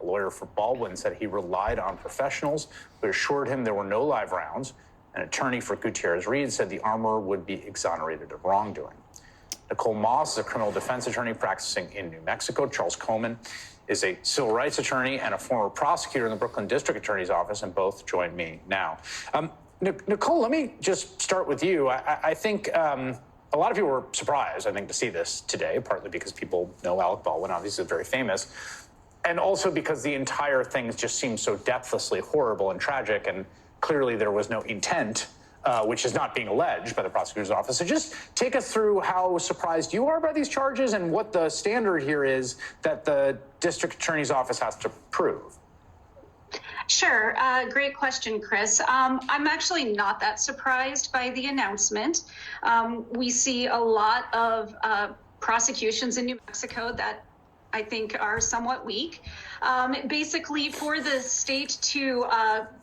lawyer for Baldwin said he relied on professionals who assured him there were no live rounds. An attorney for Gutierrez-Reed said the armorer would be exonerated of wrongdoing. Nicole Moss is a criminal defense attorney practicing in New Mexico. Charles Coleman is a civil rights attorney and a former prosecutor in the Brooklyn District Attorney's Office, and both join me now. Nicole, let me just start with you. I think a lot of people were surprised, I think, to see this today, partly because people know Alec Baldwin, obviously very famous, and also because the entire thing just seems so depthlessly horrible and tragic, and clearly there was no intent, which is not being alleged by the prosecutor's office. So just take us through how surprised you are by these charges and what the standard here is that the district attorney's office has to prove. Sure. Great question, Chris. I'm actually not that surprised by the announcement. We see a lot of prosecutions in New Mexico that I think are somewhat weak. Basically, for the state to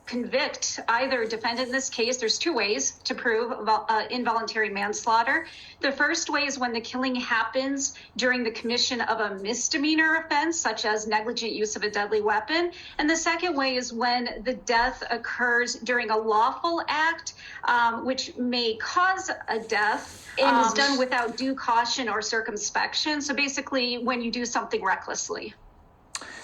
convict either defendant in this case, there's two ways to prove involuntary manslaughter. The first way is when the killing happens during the commission of a misdemeanor offense, such as negligent use of a deadly weapon. And the second way is when the death occurs during a lawful act, which may cause a death and is done without due caution or circumspection. So basically, when you do something recklessly.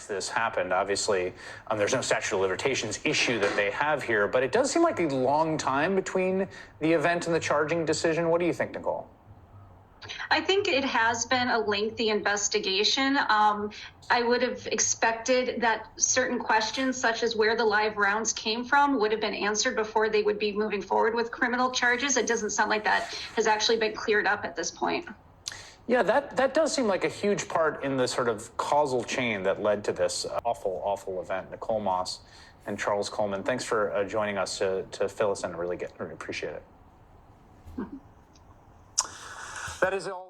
This happened, obviously, there's no statute of limitations issue that they have here, but it does seem like a long time between the event and the charging decision. What do you think, Nicole? I think it has been a lengthy investigation. I would have expected that certain questions, such as where the live rounds came from, would have been answered before they would be moving forward with criminal charges. It doesn't sound like that has actually been cleared up at this point. Yeah, that does seem like a huge part in the sort of causal chain that led to this awful event. Nicole Moss and Charles Coleman, thanks for joining us to fill us in. Really appreciate it. That is all.